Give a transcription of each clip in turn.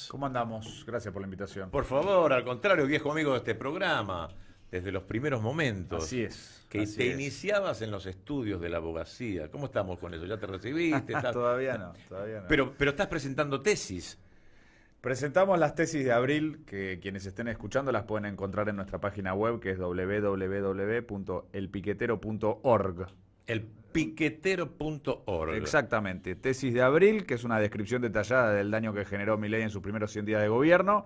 estás? ¿Cómo andamos? Gracias por la invitación. Por favor, al contrario, viejo amigo de este programa, desde los primeros momentos Así es, que así te es. iniciabas en los estudios de la abogacía. ¿Cómo estamos con eso? ¿Ya te recibiste? Todavía no, todavía no. Pero estás presentando tesis. Presentamos las tesis de abril, que quienes estén escuchando las pueden encontrar en nuestra página web, que es www.elpiquetero.org. Elpiquetero.org. Exactamente, tesis de abril, que es una descripción detallada del daño que generó Milei en sus primeros 100 días de gobierno,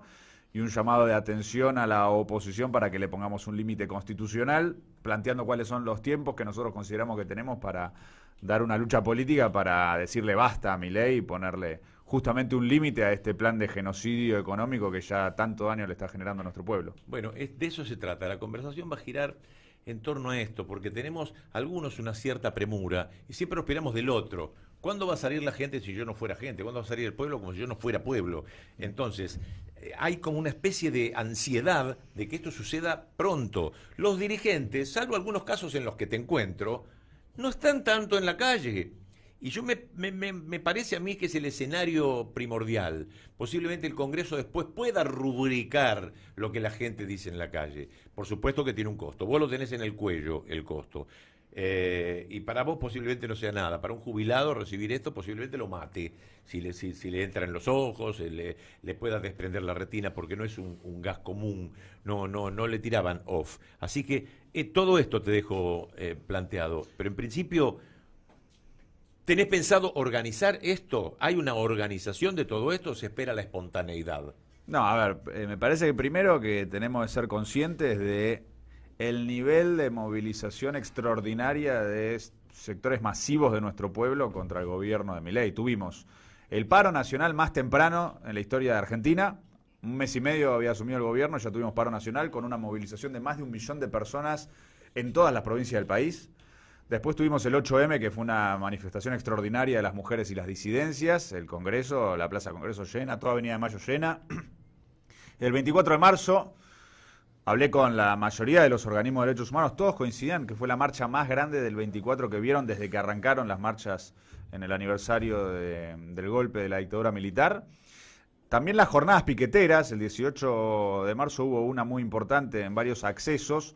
y un llamado de atención a la oposición para que le pongamos un límite constitucional, planteando cuáles son los tiempos que nosotros consideramos que tenemos para dar una lucha política para decirle basta a Milei y ponerle justamente un límite a este plan de genocidio económico que ya tanto daño le está generando a nuestro pueblo. Bueno, de eso se trata. La conversación va a girar en torno a esto, porque tenemos algunos una cierta premura y siempre esperamos del otro. ¿Cuándo va a salir la gente si yo no fuera gente? ¿Cuándo va a salir el pueblo como si yo no fuera pueblo? Entonces, hay como una especie de ansiedad de que esto suceda pronto. Los dirigentes, salvo algunos casos en los que te encuentro, no están tanto en la calle. Y me parece a mí que es el escenario primordial. Posiblemente el Congreso después pueda rubricar lo que la gente dice en la calle. Por supuesto que tiene un costo. Vos lo tenés en el cuello, el costo. Y para vos posiblemente no sea nada. Para un jubilado recibir esto posiblemente lo mate. Si le entra en los ojos, le pueda desprender la retina, porque no es un gas común. No le tiraban off. Así que todo esto te dejo planteado. Pero en principio, ¿tenés pensado organizar esto? ¿Hay una organización de todo esto o se espera la espontaneidad? No, a ver, me parece que primero que tenemos que ser conscientes de el nivel de movilización extraordinaria de sectores masivos de nuestro pueblo contra el gobierno de Milei. Tuvimos el paro nacional más temprano en la historia de Argentina. Un mes y medio había asumido el gobierno, ya tuvimos paro nacional con una movilización de más de 1 millón de personas en todas las provincias del país. Después tuvimos el 8M, que fue una manifestación extraordinaria de las mujeres y las disidencias, el Congreso, la Plaza Congreso llena, toda Avenida de Mayo llena. El 24 de marzo hablé con la mayoría de los organismos de derechos humanos, todos coincidían que fue la marcha más grande del 24 que vieron desde que arrancaron las marchas en el aniversario del golpe de la dictadura militar. También las jornadas piqueteras, el 18 de marzo hubo una muy importante en varios accesos,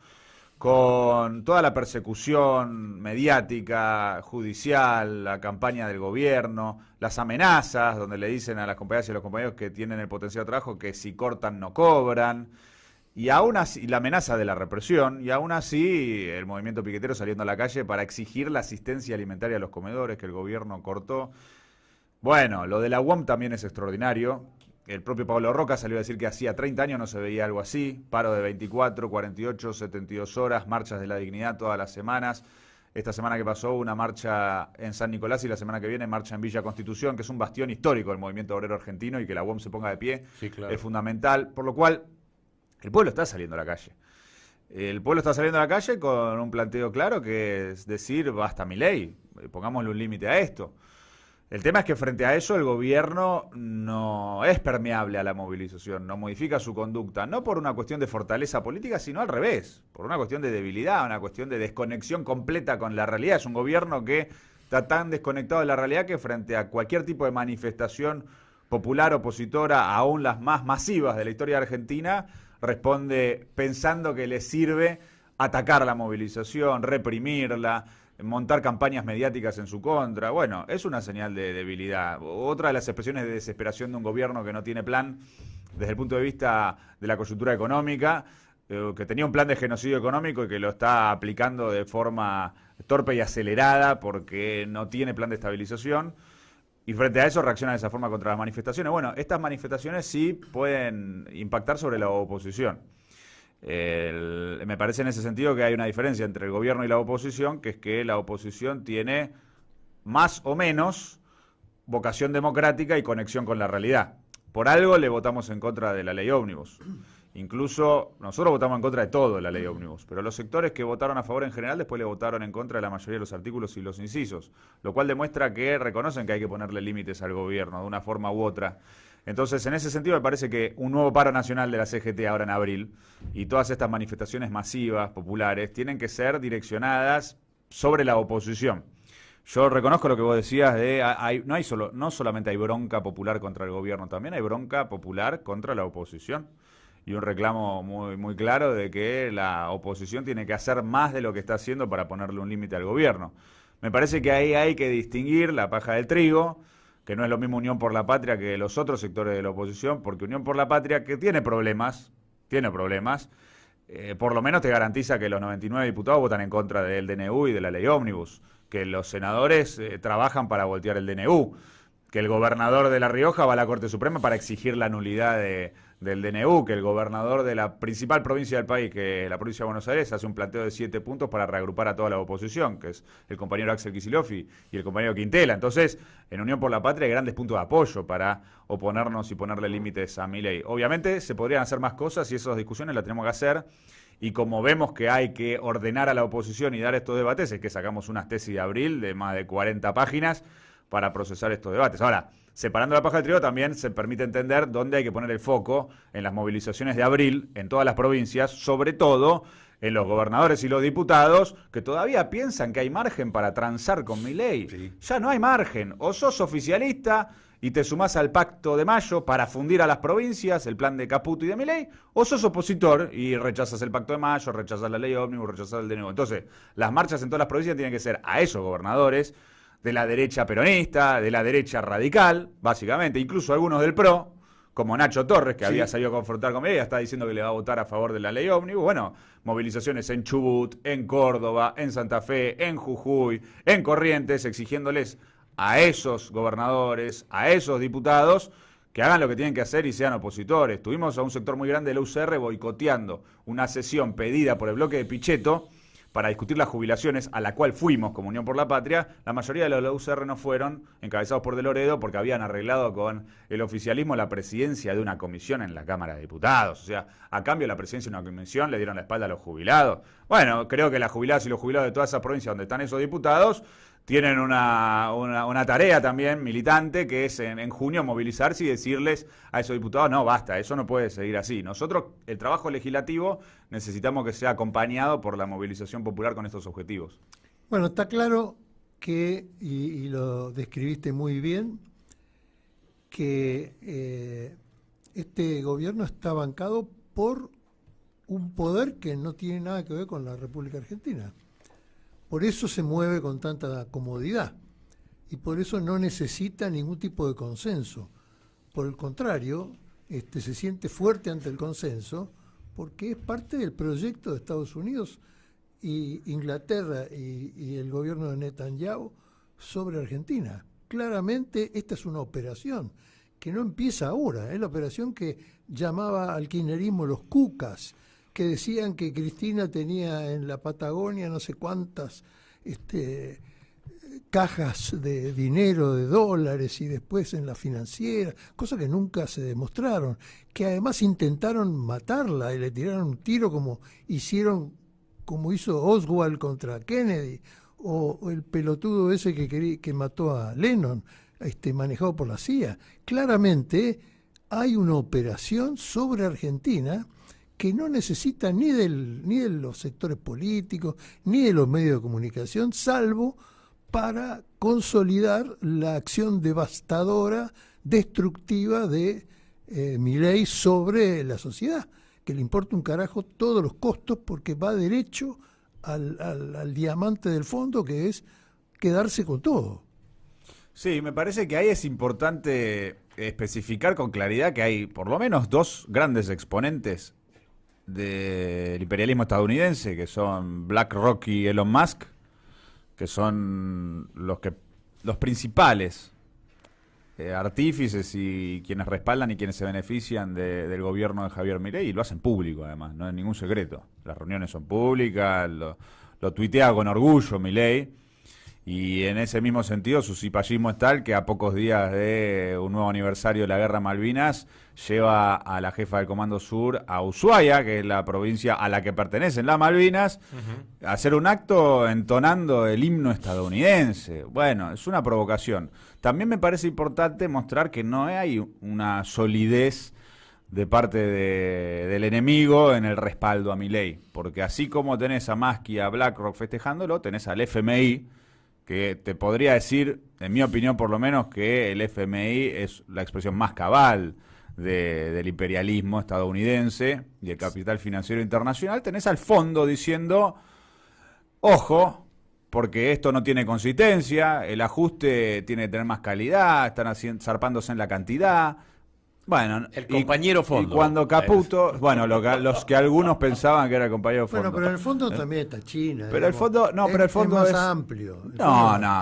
con toda la persecución mediática, judicial, la campaña del gobierno, las amenazas, donde le dicen a las compañeras y a los compañeros que tienen el potencial de trabajo que si cortan no cobran, y aún así, la amenaza de la represión, y aún así el movimiento piquetero saliendo a la calle para exigir la asistencia alimentaria a los comedores que el gobierno cortó. Bueno, lo de la UOM también es extraordinario. El propio Pablo Roca salió a decir que hacía 30 años no se veía algo así. Paro de 24, 48, 72 horas, marchas de la dignidad todas las semanas. Esta semana que pasó una marcha en San Nicolás y la semana que viene marcha en Villa Constitución, que es un bastión histórico del movimiento obrero argentino, y que la UOM se ponga de pie, Sí, claro. es fundamental. Por lo cual, el pueblo está saliendo a la calle. El pueblo está saliendo a la calle con un planteo claro, que es decir, basta Milei, pongámosle un límite a esto. El tema es que frente a eso el gobierno no es permeable a la movilización, no modifica su conducta, no por una cuestión de fortaleza política, sino al revés, por una cuestión de debilidad, una cuestión de desconexión completa con la realidad. Es un gobierno que está tan desconectado de la realidad que frente a cualquier tipo de manifestación popular opositora, aún las más masivas de la historia de Argentina, responde pensando que le sirve atacar la movilización, reprimirla, montar campañas mediáticas en su contra. Bueno, es una señal de debilidad. Otra de las expresiones de desesperación de un gobierno que no tiene plan desde el punto de vista de la coyuntura económica, que tenía un plan de genocidio económico y que lo está aplicando de forma torpe y acelerada porque no tiene plan de estabilización. Y frente a eso reacciona de esa forma contra las manifestaciones. Bueno, estas manifestaciones sí pueden impactar sobre la oposición. Me parece en ese sentido que hay una diferencia entre el gobierno y la oposición, que es que la oposición tiene más o menos vocación democrática y conexión con la realidad. Por algo le votamos en contra de la ley ómnibus. Incluso nosotros votamos en contra de todo la ley ómnibus, pero los sectores que votaron a favor en general después le votaron en contra de la mayoría de los artículos y los incisos, lo cual demuestra que reconocen que hay que ponerle límites al gobierno de una forma u otra. Entonces, en ese sentido, me parece que un nuevo paro nacional de la CGT ahora en abril y todas estas manifestaciones masivas, populares, tienen que ser direccionadas sobre la oposición. Yo reconozco lo que vos decías de no solamente hay bronca popular contra el gobierno, también hay bronca popular contra la oposición. Y un reclamo muy, muy claro de que la oposición tiene que hacer más de lo que está haciendo para ponerle un límite al gobierno. Me parece que ahí hay que distinguir la paja del trigo, que no es lo mismo Unión por la Patria que los otros sectores de la oposición, porque Unión por la Patria, que tiene problemas, por lo menos te garantiza que los 99 diputados votan en contra del DNU y de la ley ómnibus, que los senadores trabajan para voltear el DNU, que el gobernador de La Rioja va a la Corte Suprema para exigir la nulidad del DNU, que el gobernador de la principal provincia del país, que es la provincia de Buenos Aires, hace un planteo de 7 puntos para reagrupar a toda la oposición, que es el compañero Axel Kicillof y el compañero Quintela. Entonces, en Unión por la Patria hay grandes puntos de apoyo para oponernos y ponerle límites a Milei. Obviamente se podrían hacer más cosas y esas discusiones las tenemos que hacer. Y como vemos que hay que ordenar a la oposición y dar estos debates, es que sacamos unas tesis de abril de más de 40 páginas para procesar estos debates. Ahora, separando la paja del trigo, también se permite entender dónde hay que poner el foco en las movilizaciones de abril en todas las provincias, sobre todo en los gobernadores y los diputados que todavía piensan que hay margen para transar con Milei. Sí. Ya no hay margen. O sos oficialista y te sumás al pacto de mayo para fundir a las provincias, el plan de Caputo y de Milei, o sos opositor y rechazas el pacto de mayo, rechazas la ley ómnibus, rechazas el DNU. Entonces, las marchas en todas las provincias tienen que ser a esos gobernadores de la derecha peronista, de la derecha radical, básicamente, incluso algunos del PRO, como Nacho Torres, que había salido a confrontar con Milei, está diciendo que le va a votar a favor de la ley ómnibus. Bueno, movilizaciones en Chubut, en Córdoba, en Santa Fe, en Jujuy, en Corrientes, exigiéndoles a esos gobernadores, a esos diputados, que hagan lo que tienen que hacer y sean opositores. Tuvimos a un sector muy grande de la UCR boicoteando una sesión pedida por el bloque de Pichetto para discutir las jubilaciones, a la cual fuimos como Unión por la Patria. La mayoría de los de la UCR no fueron, encabezados por De Loredo, porque habían arreglado con el oficialismo la presidencia de una comisión en la Cámara de Diputados. O sea, a cambio de la presidencia de una comisión le dieron la espalda a los jubilados. Bueno, creo que las jubiladas y los jubilados de todas esas provincias donde están esos diputados tienen una tarea también militante, que es en junio movilizarse y decirles a esos diputados, no, basta, eso no puede seguir así. Nosotros, el trabajo legislativo, necesitamos que sea acompañado por la movilización popular con estos objetivos. Bueno, está claro que, y lo describiste muy bien, que este gobierno está bancado por un poder que no tiene nada que ver con la República Argentina. Por eso se mueve con tanta comodidad y por eso no necesita ningún tipo de consenso. Por el contrario, se siente fuerte ante el consenso porque es parte del proyecto de Estados Unidos y Inglaterra y el gobierno de Netanyahu sobre Argentina. Claramente esta es una operación que no empieza ahora, es la operación que llamaba al kirchnerismo los cucas, que decían que Cristina tenía en la Patagonia no sé cuántas cajas de dinero, de dólares, y después en la financiera, cosas que nunca se demostraron, que además intentaron matarla y le tiraron un tiro como hizo Oswald contra Kennedy, o el pelotudo ese que mató a Lennon, manejado por la CIA. Claramente hay una operación sobre Argentina que no necesita ni de los sectores políticos, ni de los medios de comunicación, salvo para consolidar la acción devastadora, destructiva de Milei sobre la sociedad, que le importa un carajo todos los costos porque va derecho al diamante del fondo, que es quedarse con todo. Sí, me parece que ahí es importante especificar con claridad que hay por lo menos dos grandes exponentes del imperialismo estadounidense, que son BlackRock y Elon Musk, que son los principales artífices y quienes respaldan y quienes se benefician del gobierno de Javier Milei, y lo hacen público además, no es ningún secreto. Las reuniones son públicas, lo tuitea con orgullo Milei, y en ese mismo sentido su cipallismo es tal que a pocos días de un nuevo aniversario de la Guerra Malvinas lleva a la jefa del Comando Sur a Ushuaia, que es la provincia a la que pertenecen las Malvinas, a hacer un acto entonando el himno estadounidense. Bueno, es una provocación. También me parece importante mostrar que no hay una solidez de parte del enemigo en el respaldo a Milei, porque así como tenés a Musk y a BlackRock festejándolo, tenés al FMI, que te podría decir, en mi opinión por lo menos, que el FMI es la expresión más cabal del imperialismo estadounidense y el capital financiero internacional, tenés al fondo diciendo, ojo, porque esto no tiene consistencia, el ajuste tiene que tener más calidad, están zarpándose en la cantidad. Bueno, el compañero fondo. Y cuando Caputo, bueno, los que algunos pensaban que era el compañero fondo. Bueno, pero en el fondo también está China. Pero el fondo, no, pero el fondo es más amplio.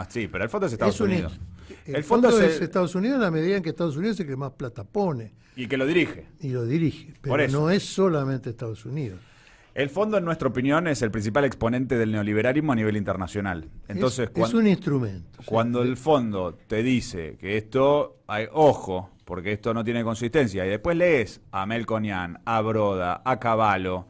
Sí, pero el fondo es Estados Unidos. El fondo es Estados Unidos en la medida en que Estados Unidos es el que más plata pone. Y que lo dirige. Y lo dirige, pero no es solamente Estados Unidos. El fondo, en nuestra opinión, es el principal exponente del neoliberalismo a nivel internacional. Entonces, es un instrumento. Cuando el fondo te dice que esto, ojo, porque esto no tiene consistencia, y después lees a Melconian, a Broda, a Cavallo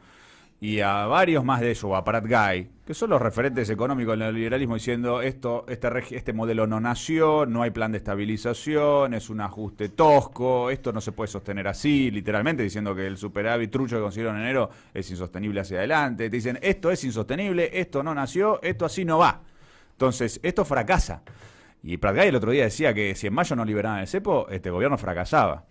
y a varios más de ellos, o a Prat Guy, que son los referentes económicos del neoliberalismo, diciendo este modelo no nació, no hay plan de estabilización, es un ajuste tosco, esto no se puede sostener así, literalmente diciendo que el superávit trucho que consiguieron en enero es insostenible hacia adelante. Te dicen, esto es insostenible, esto no nació, esto así no va. Entonces, esto fracasa. Y Prat Guy el otro día decía que si en mayo no liberaban el cepo, este gobierno fracasaba.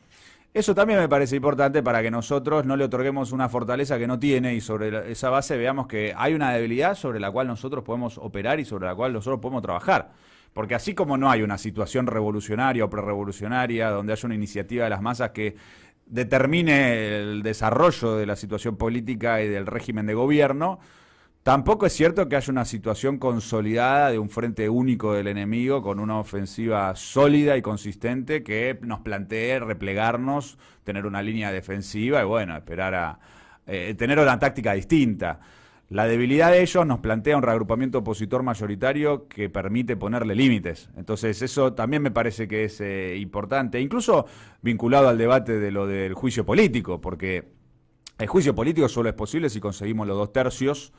Eso también me parece importante para que nosotros no le otorguemos una fortaleza que no tiene y sobre esa base veamos que hay una debilidad sobre la cual nosotros podemos operar y sobre la cual nosotros podemos trabajar. Porque así como no hay una situación revolucionaria o prerrevolucionaria donde haya una iniciativa de las masas que determine el desarrollo de la situación política y del régimen de gobierno, tampoco es cierto que haya una situación consolidada de un frente único del enemigo con una ofensiva sólida y consistente que nos plantee replegarnos, tener una línea defensiva y bueno, esperar a tener una táctica distinta. La debilidad de ellos nos plantea un reagrupamiento opositor mayoritario que permite ponerle límites. Entonces eso también me parece que es importante, incluso vinculado al debate de lo del juicio político, porque el juicio político solo es posible si conseguimos los 2/3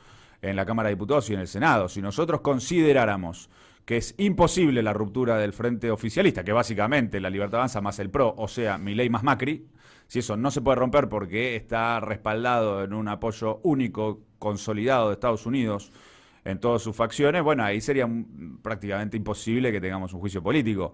en la Cámara de Diputados y en el Senado. Si nosotros consideráramos que es imposible la ruptura del frente oficialista, que básicamente la Libertad Avanza más el PRO, o sea, Milei más Macri, si eso no se puede romper porque está respaldado en un apoyo único, consolidado de Estados Unidos en todas sus facciones, bueno, ahí sería prácticamente imposible que tengamos un juicio político.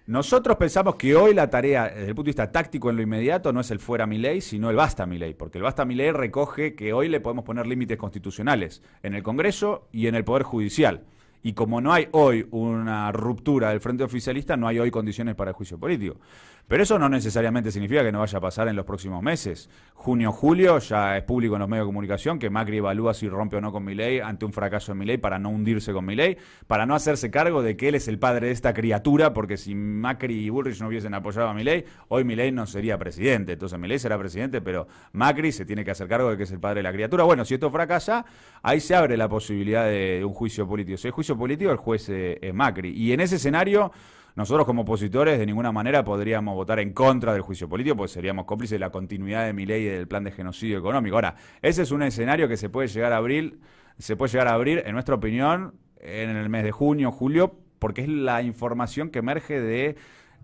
Nosotros pensamos que hoy la tarea, desde el punto de vista táctico en lo inmediato, no es el fuera Milei, sino el basta Milei, porque el basta Milei recoge que hoy le podemos poner límites constitucionales en el Congreso y en el Poder Judicial. Y como no hay hoy una ruptura del frente oficialista, no hay hoy condiciones para el juicio político. Pero eso no necesariamente significa que no vaya a pasar en los próximos meses. Junio, julio, ya es público en los medios de comunicación que Macri evalúa si rompe o no con Milei ante un fracaso de Milei para no hundirse con Milei, para no hacerse cargo de que él es el padre de esta criatura, porque si Macri y Bullrich no hubiesen apoyado a Milei, hoy Milei no sería presidente. Entonces Milei será presidente, pero Macri se tiene que hacer cargo de que es el padre de la criatura. Bueno, si esto fracasa, ahí se abre la posibilidad de un juicio político. Si hay juicio político, el juez es Macri. Y en ese escenario, nosotros como opositores de ninguna manera podríamos votar en contra del juicio político, porque seríamos cómplices de la continuidad de Milei y del plan de genocidio económico. Ahora, ese es un escenario que se puede llegar a abrir, en nuestra opinión, en el mes de junio, julio, porque es la información que emerge de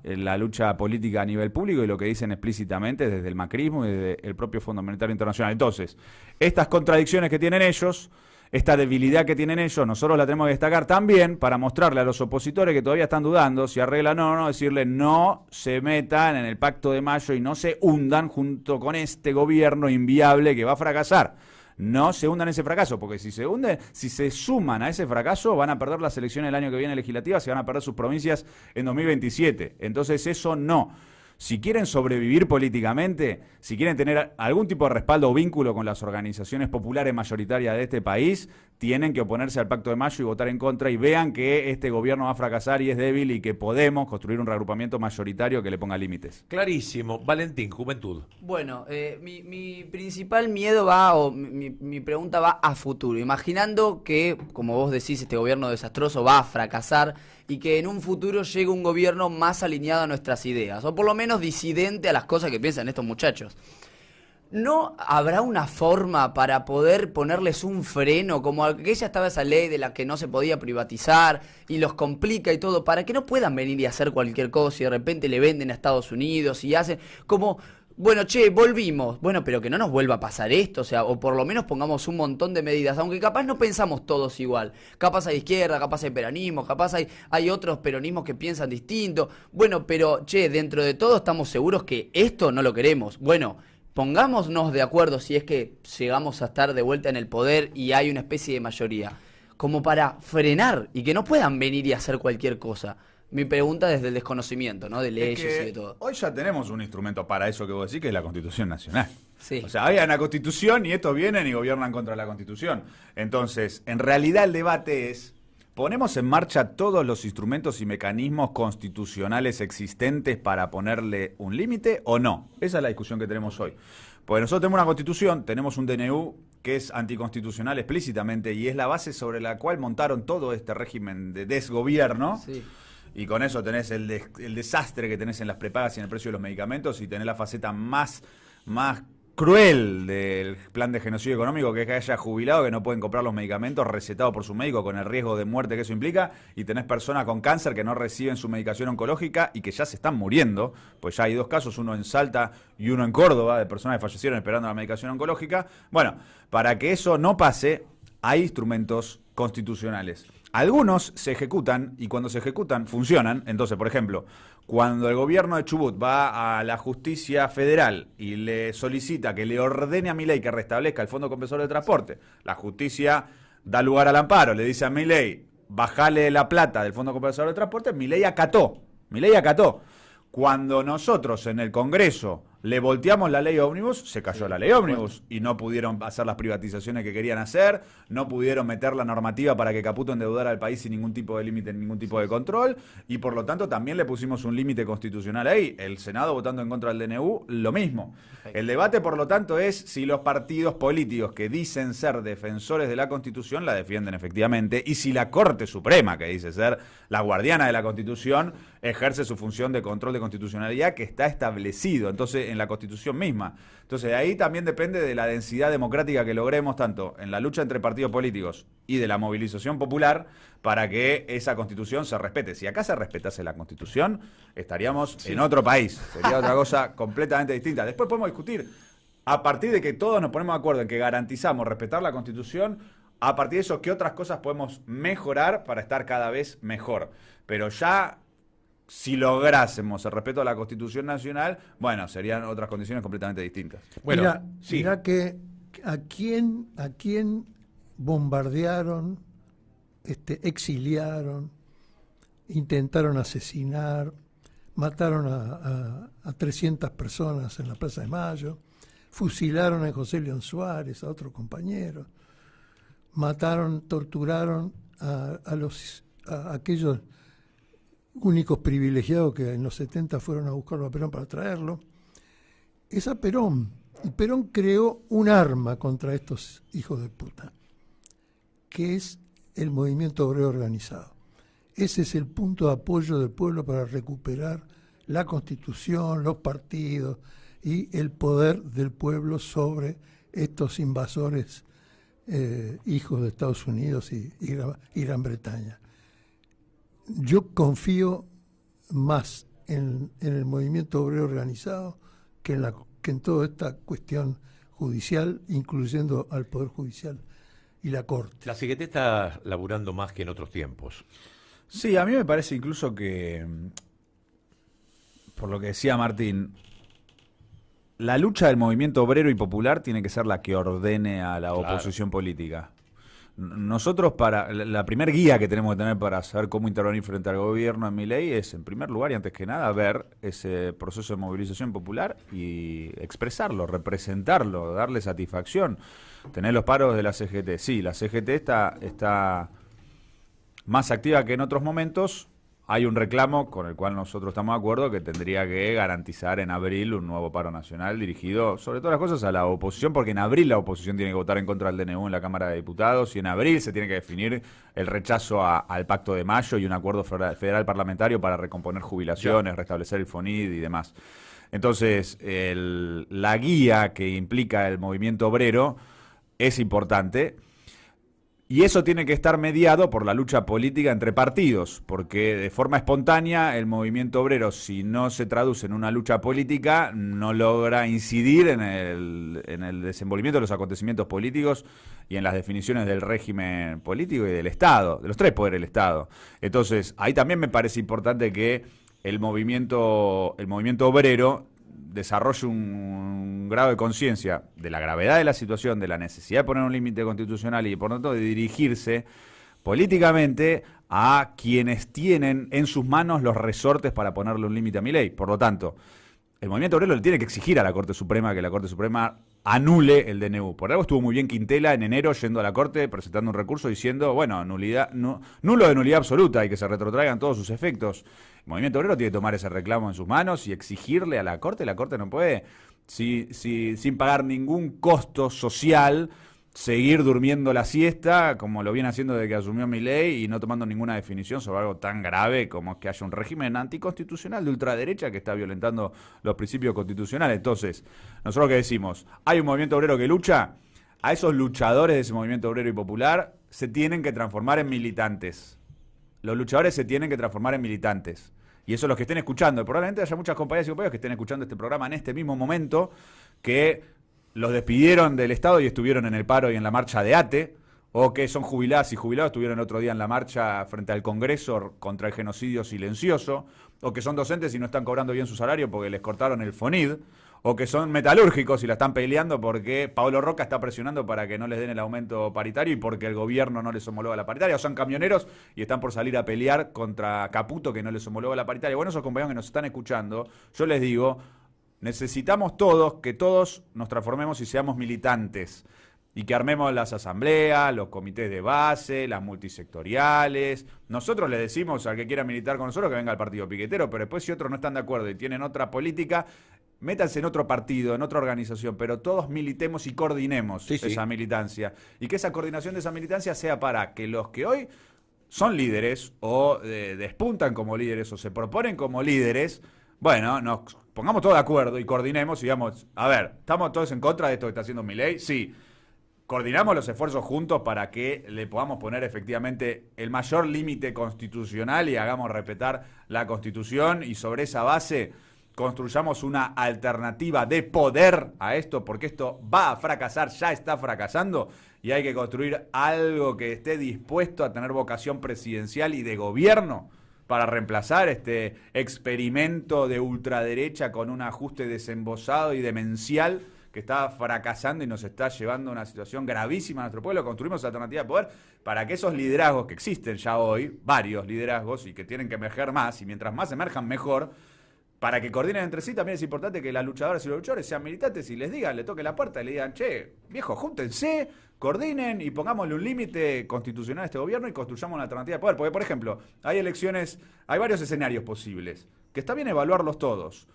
la lucha política a nivel público y lo que dicen explícitamente desde el macrismo y desde el propio Fondo Monetario Internacional. Entonces, estas contradicciones que tienen ellos, esta debilidad que tienen ellos, nosotros la tenemos que destacar también para mostrarle a los opositores que todavía están dudando si arreglan o no, decirle no se metan en el Pacto de Mayo y no se hundan junto con este gobierno inviable que va a fracasar. No se hundan en ese fracaso, porque si se suman a ese fracaso, van a perder las elecciones el año que viene legislativas y van a perder sus provincias en 2027. Entonces eso no. Si quieren sobrevivir políticamente, si quieren tener algún tipo de respaldo o vínculo con las organizaciones populares mayoritarias de este país, tienen que oponerse al Pacto de Mayo y votar en contra y vean que este gobierno va a fracasar y es débil y que podemos construir un reagrupamiento mayoritario que le ponga límites. Clarísimo. Valentín, Juventud. Bueno, mi principal miedo va, o mi pregunta va a futuro, imaginando que, como vos decís, este gobierno desastroso va a fracasar y que en un futuro llegue un gobierno más alineado a nuestras ideas, o por lo menos disidente a las cosas que piensan estos muchachos. ¿No habrá una forma para poder ponerles un freno, como aquella estaba esa ley de la que no se podía privatizar y los complica y todo, para que no puedan venir y hacer cualquier cosa y de repente le venden a Estados Unidos y hacen como bueno, che, volvimos. Bueno, pero que no nos vuelva a pasar esto, o sea, o por lo menos pongamos un montón de medidas, aunque capaz no pensamos todos igual. Capaz hay izquierda, capaz hay peronismo, capaz hay otros peronismos que piensan distinto. Bueno, pero, che, dentro de todo estamos seguros que esto no lo queremos. Bueno, pongámonos de acuerdo si es que llegamos a estar de vuelta en el poder y hay una especie de mayoría, como para frenar y que no puedan venir y hacer cualquier cosa. Mi pregunta desde el desconocimiento, ¿no? De leyes y de todo. Hoy ya tenemos un instrumento para eso que vos decís, que es la Constitución Nacional. Sí. O sea, hay una Constitución y estos vienen y gobiernan contra la Constitución. Entonces, en realidad el debate es, ¿ponemos en marcha todos los instrumentos y mecanismos constitucionales existentes para ponerle un límite o no? Esa es la discusión que tenemos hoy. Porque nosotros tenemos una Constitución, tenemos un DNU que es anticonstitucional explícitamente y es la base sobre la cual montaron todo este régimen de desgobierno. Sí. Y con eso tenés el desastre que tenés en las prepagas y en el precio de los medicamentos y tenés la faceta más cruel del plan de genocidio económico, que es que haya jubilados que no pueden comprar los medicamentos recetados por su médico con el riesgo de muerte que eso implica, y tenés personas con cáncer que no reciben su medicación oncológica y que ya se están muriendo, pues ya hay 2 casos, uno en Salta y uno en Córdoba, de personas que fallecieron esperando la medicación oncológica. Bueno, para que eso no pase, hay instrumentos constitucionales. Algunos se ejecutan y cuando se ejecutan funcionan. Entonces, por ejemplo, cuando el gobierno de Chubut va a la justicia federal y le solicita que le ordene a Milei que restablezca el Fondo Compensador de Transporte, la justicia da lugar al amparo, le dice a Milei, bajale la plata del Fondo Compensador de Transporte, Milei acató. Cuando nosotros en el Congreso le volteamos la ley ómnibus, se cayó la ley ómnibus y no pudieron hacer las privatizaciones que querían hacer, no pudieron meter la normativa para que Caputo endeudara al país sin ningún tipo de límite, ningún tipo de control, y por lo tanto también le pusimos un límite constitucional ahí. El Senado votando en contra del DNU, lo mismo. El debate, por lo tanto, es si los partidos políticos que dicen ser defensores de la Constitución la defienden efectivamente, y si la Corte Suprema, que dice ser la guardiana de la Constitución, ejerce su función de control de constitucionalidad que está establecido entonces en la Constitución misma. Entonces de ahí también depende de la densidad democrática que logremos tanto en la lucha entre partidos políticos y de la movilización popular para que esa Constitución se respete. Si acá se respetase la Constitución, estaríamos en otro país. Sería otra cosa completamente distinta. Después podemos discutir, a partir de que todos nos ponemos de acuerdo en que garantizamos respetar la Constitución, a partir de eso, ¿qué otras cosas podemos mejorar para estar cada vez mejor? Pero ya, si lográsemos el respeto a la Constitución Nacional, bueno, serían otras condiciones completamente distintas. Bueno, Mirá que a quién bombardearon, exiliaron, intentaron asesinar, mataron a 300 personas en la Plaza de Mayo, fusilaron a José León Suárez, a otro compañero, mataron, torturaron a aquellos únicos privilegiados que en los 70 fueron a buscarlo a Perón para traerlo. Es a Perón. Y Perón creó un arma contra estos hijos de puta, que es el movimiento obrero organizado. Ese es el punto de apoyo del pueblo para recuperar la Constitución, los partidos y el poder del pueblo sobre estos invasores hijos de Estados Unidos y Gran Bretaña. Yo confío más en el movimiento obrero organizado que en toda esta cuestión judicial, incluyendo al Poder Judicial y la Corte. La CGT está laburando más que en otros tiempos. Sí, a mí me parece incluso que, por lo que decía Martín, la lucha del movimiento obrero y popular tiene que ser la que ordene a la oposición política. Nosotros, para la primer guía que tenemos que tener para saber cómo intervenir frente al gobierno en Milei es, en primer lugar y antes que nada, ver ese proceso de movilización popular y expresarlo, representarlo, darle satisfacción. Tener los paros de la CGT. Sí, la CGT está más activa que en otros momentos. Hay un reclamo con el cual nosotros estamos de acuerdo que tendría que garantizar en abril un nuevo paro nacional dirigido, sobre todas las cosas, a la oposición, porque en abril la oposición tiene que votar en contra del DNU en la Cámara de Diputados y en abril se tiene que definir el rechazo al Pacto de Mayo y un acuerdo federal parlamentario para recomponer jubilaciones, restablecer el FONID y demás. Entonces, la guía que implica el movimiento obrero es importante. Y eso tiene que estar mediado por la lucha política entre partidos, porque de forma espontánea el movimiento obrero, si no se traduce en una lucha política, no logra incidir en el desenvolvimiento de los acontecimientos políticos y en las definiciones del régimen político y del Estado, de los tres poderes del Estado. Entonces, ahí también me parece importante que el movimiento obrero desarrolle un grado de conciencia de la gravedad de la situación, de la necesidad de poner un límite constitucional y por lo tanto de dirigirse políticamente a quienes tienen en sus manos los resortes para ponerle un límite a Milei. Por lo tanto, el movimiento obrero le tiene que exigir a la Corte Suprema que la Corte Suprema anule el DNU. Por algo estuvo muy bien Quintela en enero yendo a la Corte presentando un recurso diciendo, bueno, nulo de nulidad absoluta y que se retrotraigan todos sus efectos. El movimiento obrero tiene que tomar ese reclamo en sus manos y exigirle a la Corte. La Corte no puede, sin pagar ningún costo social, seguir durmiendo la siesta, como lo viene haciendo desde que asumió Milei, y no tomando ninguna definición sobre algo tan grave como es que haya un régimen anticonstitucional de ultraderecha que está violentando los principios constitucionales. Entonces, nosotros que decimos, hay un movimiento obrero que lucha, a esos luchadores de ese movimiento obrero y popular se tienen que transformar en militantes. Los luchadores se tienen que transformar en militantes. Y eso los que estén escuchando. Probablemente haya muchas compañeras y compañeros que estén escuchando este programa en este mismo momento, que los despidieron del Estado y estuvieron en el paro y en la marcha de ATE, o que son jubiladas y jubilados, estuvieron el otro día en la marcha frente al Congreso contra el genocidio silencioso, o que son docentes y no están cobrando bien su salario porque les cortaron el FONID, o que son metalúrgicos y la están peleando porque Pablo Roca está presionando para que no les den el aumento paritario y porque el gobierno no les homologa la paritaria, o son camioneros y están por salir a pelear contra Caputo que no les homologa la paritaria. Bueno, esos compañeros que nos están escuchando, yo les digo, necesitamos que todos nos transformemos y seamos militantes y que armemos las asambleas, los comités de base, las multisectoriales. Nosotros le decimos al que quiera militar con nosotros que venga al partido piquetero, pero después si otros no están de acuerdo y tienen otra política, métanse en otro partido, en otra organización, pero todos militemos y coordinemos esa militancia. Y que esa coordinación de esa militancia sea para que los que hoy son líderes o despuntan como líderes o se proponen como líderes, bueno, nos pongamos todos de acuerdo y coordinemos y digamos, a ver, ¿estamos todos en contra de esto que está haciendo Milei? Sí. Coordinamos los esfuerzos juntos para que le podamos poner efectivamente el mayor límite constitucional y hagamos respetar la Constitución y sobre esa base construyamos una alternativa de poder a esto, porque esto va a fracasar, ya está fracasando y hay que construir algo que esté dispuesto a tener vocación presidencial y de gobierno para reemplazar este experimento de ultraderecha con un ajuste desembosado y demencial que está fracasando y nos está llevando a una situación gravísima a nuestro pueblo. Construimos alternativa de poder para que esos liderazgos que existen ya hoy, varios liderazgos y que tienen que emerger más, y mientras más emerjan mejor, para que coordinen entre sí, también es importante que las luchadoras y los luchadores sean militantes y les digan, le toquen la puerta y le digan, che, viejo, júntense, coordinen y pongámosle un límite constitucional a este gobierno y construyamos una alternativa de poder. Porque, por ejemplo, hay elecciones, hay varios escenarios posibles, que está bien evaluarlos todos.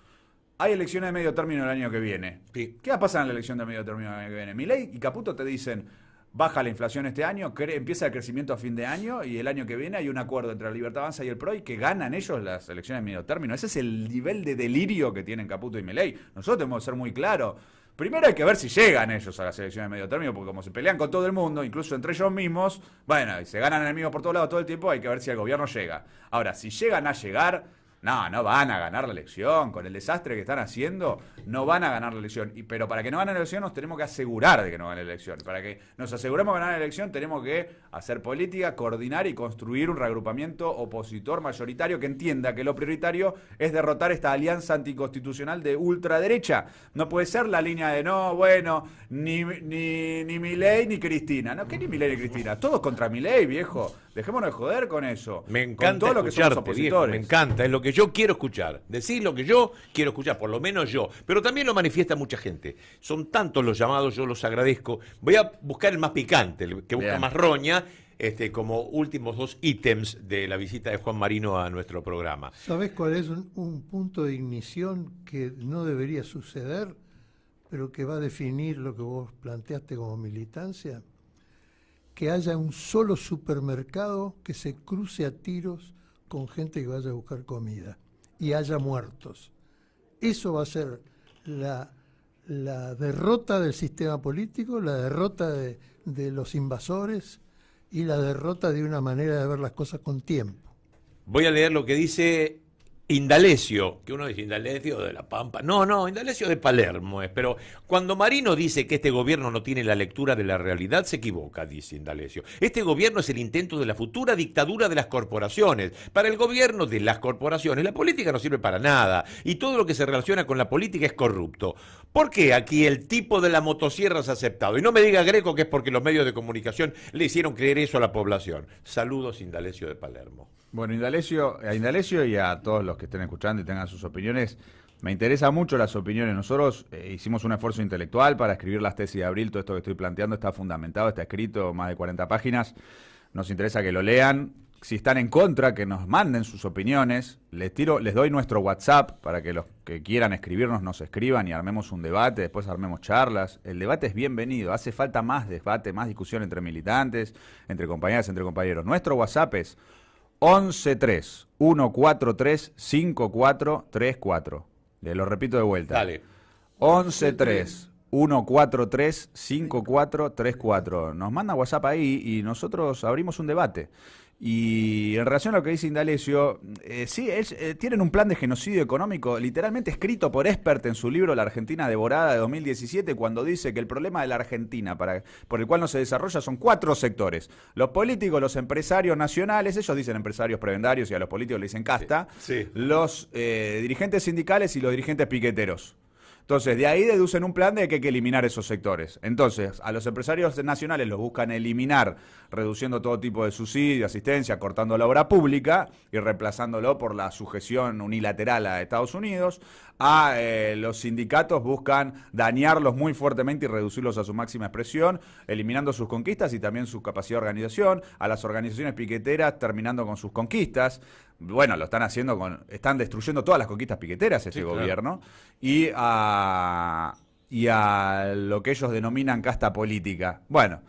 Hay elecciones de medio término el año que viene. Sí. ¿Qué va a pasar en la elección de medio término el año que viene? Milei y Caputo te dicen, baja la inflación este año, empieza el crecimiento a fin de año y el año que viene hay un acuerdo entre la Libertad Avanza y el PRO y que ganan ellos las elecciones de medio término. Ese es el nivel de delirio que tienen Caputo y Milei. Nosotros tenemos que ser muy claros. Primero hay que ver si llegan ellos a las elecciones de medio término, porque como se pelean con todo el mundo, incluso entre ellos mismos, bueno, y se ganan enemigos por todos lados todo el tiempo, hay que ver si el gobierno llega. Ahora, si llegan a llegar, no van a ganar la elección. Con el desastre que están haciendo, no van a ganar la elección. Pero para que no ganen la elección, nos tenemos que asegurar de que no ganen la elección. Para que nos aseguremos de ganar la elección, tenemos que hacer política, coordinar y construir un reagrupamiento opositor mayoritario que entienda que lo prioritario es derrotar esta alianza anticonstitucional de ultraderecha. No puede ser la línea de no, bueno, ni Milei ni Cristina. No, ¿qué ni Milei ni Cristina? Todos contra Milei, viejo. Dejémonos de joder con eso. Me encanta con todo lo que somos escucharte, viejo, opositores. me encanta, es lo que yo quiero escuchar. Decir lo que yo quiero escuchar, por lo menos yo. Pero también lo manifiesta mucha gente. Son tantos los llamados, yo los agradezco. Voy a buscar el más picante, el que busca Bien. más roña, como últimos 2 ítems de la visita de Juan Marino a nuestro programa. ¿Sabés cuál es un punto de ignición que no debería suceder, pero que va a definir lo que vos planteaste como militancia? Que haya un solo supermercado que se cruce a tiros con gente que vaya a buscar comida y haya muertos. Eso va a ser la derrota del sistema político, la derrota de los invasores y la derrota de una manera de ver las cosas con tiempo. Voy a leer lo que dice Indalecio, que uno dice Indalecio de La Pampa. No, Indalecio de Palermo es. Pero cuando Marino dice que este gobierno no tiene la lectura de la realidad, se equivoca, dice Indalecio. Este gobierno es el intento de la futura dictadura de las corporaciones. Para el gobierno de las corporaciones, la política no sirve para nada. Y todo lo que se relaciona con la política es corrupto. ¿Por qué aquí el tipo de la motosierra es aceptado? Y no me diga Greco que es porque los medios de comunicación le hicieron creer eso a la población. Saludos, Indalecio de Palermo. Bueno, a Indalecio y a todos los que estén escuchando y tengan sus opiniones, me interesan mucho las opiniones. Nosotros hicimos un esfuerzo intelectual para escribir las tesis de abril. Todo esto que estoy planteando está fundamentado, está escrito, más de 40 páginas. Nos interesa que lo lean. Si están en contra, que nos manden sus opiniones. Les doy nuestro WhatsApp para que los que quieran escribirnos nos escriban y armemos un debate, después armemos charlas. El debate es bienvenido. Hace falta más debate, más discusión entre militantes, entre compañeras, entre compañeros. Nuestro WhatsApp es 11-3-143-5434. Le lo repito de vuelta. Dale. 11-3-143-5434. Nos manda WhatsApp ahí y nosotros abrimos un debate. Y en relación a lo que dice Indalecio, sí, tienen un plan de genocidio económico literalmente escrito por Espert en su libro La Argentina Devorada de 2017, cuando dice que el problema de la Argentina por el cual no se desarrolla son 4 sectores. Los políticos, los empresarios nacionales, ellos dicen empresarios prebendarios y a los políticos le dicen casta, Sí. los dirigentes sindicales y los dirigentes piqueteros. Entonces, de ahí deducen un plan de que hay que eliminar esos sectores. Entonces, a los empresarios nacionales los buscan eliminar, reduciendo todo tipo de subsidio, asistencia, cortando la obra pública y reemplazándolo por la sujeción unilateral a Estados Unidos. A los sindicatos buscan dañarlos muy fuertemente y reducirlos a su máxima expresión, eliminando sus conquistas y también su capacidad de organización. A las organizaciones piqueteras terminando con sus conquistas. Bueno, lo están haciendo están destruyendo todas las conquistas piqueteras este gobierno. Y a lo que ellos denominan casta política. Bueno,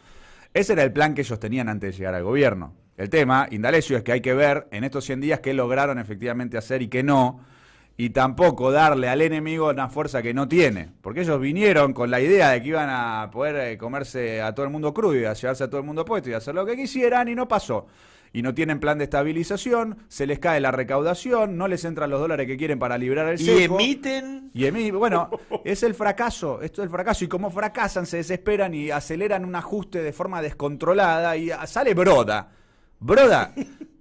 ese era el plan que ellos tenían antes de llegar al gobierno. El tema, Indalecio, es que hay que ver en estos 100 días qué lograron efectivamente hacer y qué no, y tampoco darle al enemigo una fuerza que no tiene. Porque ellos vinieron con la idea de que iban a poder comerse a todo el mundo crudo y a llevarse a todo el mundo puesto y hacer lo que quisieran, y no pasó. Y no tienen plan de estabilización, se les cae la recaudación, no les entran los dólares que quieren para librar el cepo. Bueno, es el fracaso, esto es el fracaso. Y como fracasan, se desesperan y aceleran un ajuste de forma descontrolada y sale Broda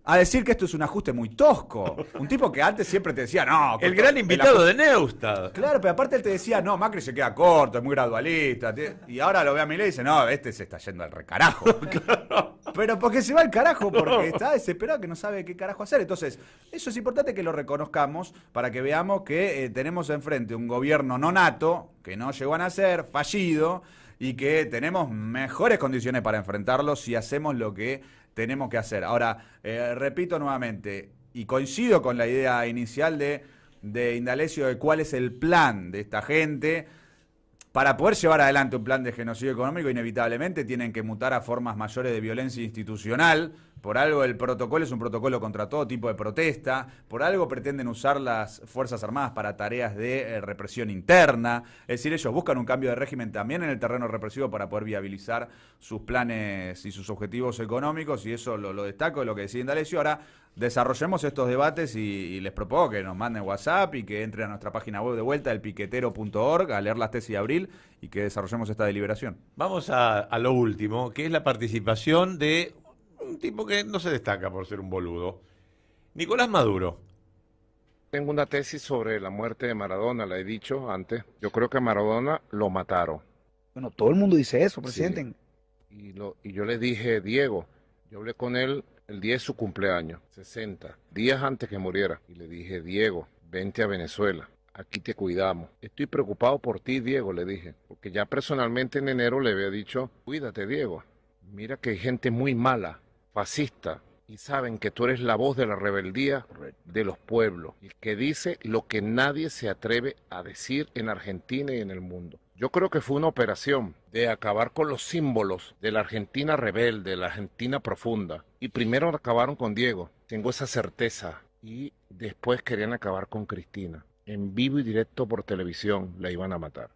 a decir que esto es un ajuste muy tosco. Un tipo que antes siempre te decía, no. El gran invitado de Neustadt. Claro, pero aparte él te decía, no, Macri se queda corto, es muy gradualista. Y ahora lo ve a Milei y dice, no, este se está yendo al recarajo. Claro. Pero porque se va al carajo, porque está desesperado, que no sabe qué carajo hacer. Entonces, eso es importante que lo reconozcamos para que veamos que tenemos enfrente un gobierno no nato, que no llegó a nacer, fallido, y que tenemos mejores condiciones para enfrentarlo si hacemos lo que tenemos que hacer. Ahora, repito nuevamente, y coincido con la idea inicial de Indalecio de cuál es el plan de esta gente. Para poder llevar adelante un plan de genocidio económico, inevitablemente tienen que mutar a formas mayores de violencia institucional. Por algo el protocolo es un protocolo contra todo tipo de protesta. Por algo pretenden usar las Fuerzas Armadas para tareas de represión interna. Es decir, ellos buscan un cambio de régimen también en el terreno represivo para poder viabilizar sus planes y sus objetivos económicos. Y eso lo destaco de lo que decía Indalecio. Ahora desarrollemos estos debates y les propongo que nos manden WhatsApp y que entren a nuestra página web de vuelta, elpiquetero.org, a leer las tesis de abril y que desarrollemos esta deliberación. Vamos a lo último, que es la participación de un tipo que no se destaca por ser un boludo. Nicolás Maduro. Tengo una tesis sobre la muerte de Maradona, la he dicho antes. Yo creo que a Maradona lo mataron. Bueno, todo el mundo dice eso, presidente. Sí. Y yo le dije, Diego, yo hablé con él el día de su cumpleaños, 60, días antes que muriera. Y le dije, Diego, vente a Venezuela, aquí te cuidamos. Estoy preocupado por ti, Diego, le dije. Porque ya personalmente en enero le había dicho, cuídate, Diego. Mira que hay gente muy mala, fascista, y saben que tú eres la voz de la rebeldía de los pueblos, y que dice lo que nadie se atreve a decir en Argentina y en el mundo. Yo creo que fue una operación de acabar con los símbolos de la Argentina rebelde, la Argentina profunda. Y primero acabaron con Diego, tengo esa certeza. Y después querían acabar con Cristina. En vivo y directo por televisión la iban a matar.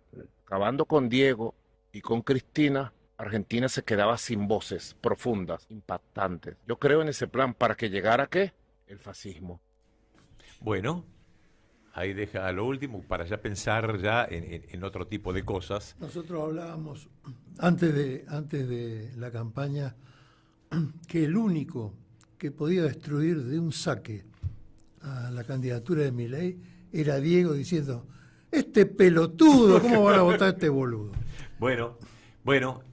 Acabando con Diego y con Cristina, Argentina se quedaba sin voces profundas, impactantes. Yo creo en ese plan para que llegara, ¿qué? El fascismo. Bueno, ahí deja lo último para ya pensar ya en otro tipo de cosas. Nosotros hablábamos antes de la campaña que el único que podía destruir de un saque a la candidatura de Milei era Diego diciendo: este pelotudo, ¿cómo van a votar a este boludo? Bueno,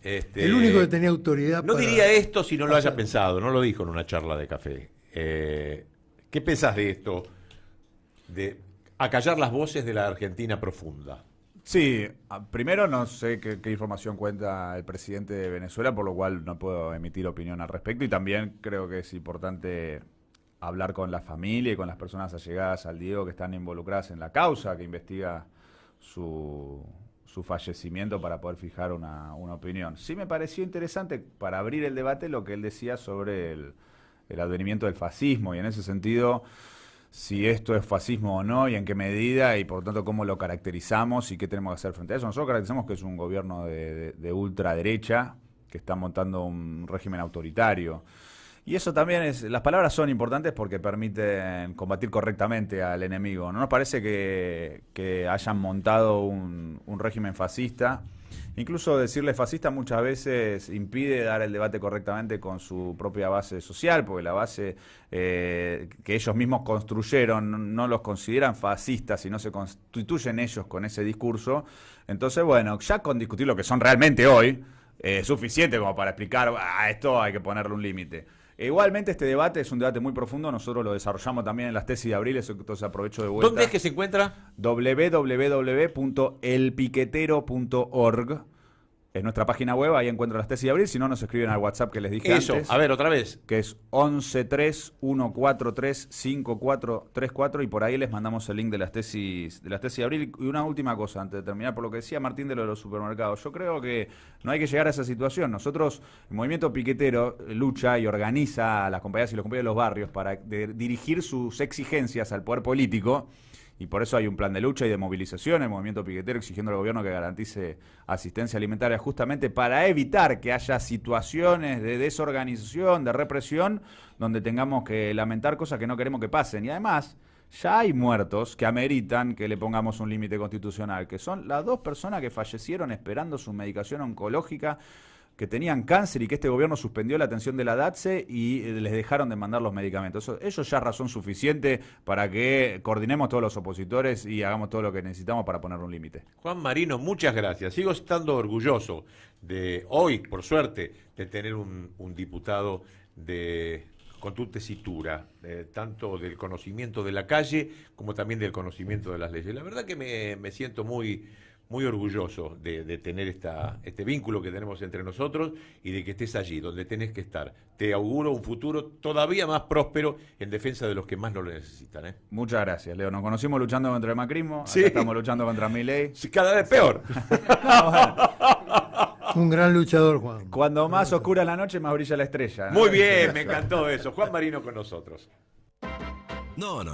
El único que tenía autoridad. No para diría esto si no lo haya hacerlo. pensado, no lo dijo en una charla de café. ¿Qué pensás de esto? De acallar las voces de la Argentina profunda. Sí, primero no sé qué información cuenta el presidente de Venezuela, por lo cual no puedo emitir opinión al respecto, y también creo que es importante hablar con la familia y con las personas allegadas al Diego que están involucradas en la causa que investiga su fallecimiento para poder fijar una opinión. Sí me pareció interesante para abrir el debate lo que él decía sobre el advenimiento del fascismo, y en ese sentido, si esto es fascismo o no, y en qué medida, y por tanto cómo lo caracterizamos y qué tenemos que hacer frente a eso. Nosotros caracterizamos que es un gobierno de ultraderecha que está montando un régimen autoritario. Y eso también las palabras son importantes porque permiten combatir correctamente al enemigo. No nos parece que hayan montado un régimen fascista. Incluso decirle fascista muchas veces impide dar el debate correctamente con su propia base social, porque la base que ellos mismos construyeron no los consideran fascistas y no se constituyen ellos con ese discurso. Entonces, bueno, ya con discutir lo que son realmente hoy, es suficiente como para explicar, a esto hay que ponerle un límite. Igualmente este debate es un debate muy profundo, nosotros lo desarrollamos también en las tesis de abril, entonces aprovecho de vuelta. ¿Dónde es que se encuentra? www.elpiquetero.org es nuestra página web, ahí encuentran las tesis de abril, si no nos escriben al WhatsApp que les dije antes. A ver, otra vez. Que es 1131435434, y por ahí les mandamos el link de las tesis de abril. Y una última cosa, antes de terminar, por lo que decía Martín de lo de los supermercados. Yo creo que no hay que llegar a esa situación. Nosotros, el movimiento piquetero, lucha y organiza a las compañías y los compañeros de los barrios para dirigir sus exigencias al poder político. Y por eso hay un plan de lucha y de movilización, el movimiento piquetero exigiendo al gobierno que garantice asistencia alimentaria, justamente para evitar que haya situaciones de desorganización, de represión, donde tengamos que lamentar cosas que no queremos que pasen. Y además, ya hay muertos que ameritan que le pongamos un límite constitucional, que son las 2 personas que fallecieron esperando su medicación oncológica, que tenían cáncer y que este gobierno suspendió la atención de la DATSE y les dejaron de mandar los medicamentos. Eso ya es razón suficiente para que coordinemos todos los opositores y hagamos todo lo que necesitamos para poner un límite. Juan Marino, muchas gracias. Sigo estando orgulloso de hoy, por suerte, de tener un diputado con tu tesitura, tanto del conocimiento de la calle como también del conocimiento de las leyes. La verdad que me siento muy orgulloso de tener este vínculo que tenemos entre nosotros y de que estés allí, donde tenés que estar. Te auguro un futuro todavía más próspero en defensa de los que más no lo necesitan. Muchas gracias, Leo. Nos conocimos luchando contra el macrismo, Sí. ahora estamos luchando contra Milei. Sí, cada vez peor. Un gran luchador, Juan. Cuando más oscura es la noche, más brilla la estrella, ¿no? Muy bien, me encantó eso. Juan Marino con nosotros. No.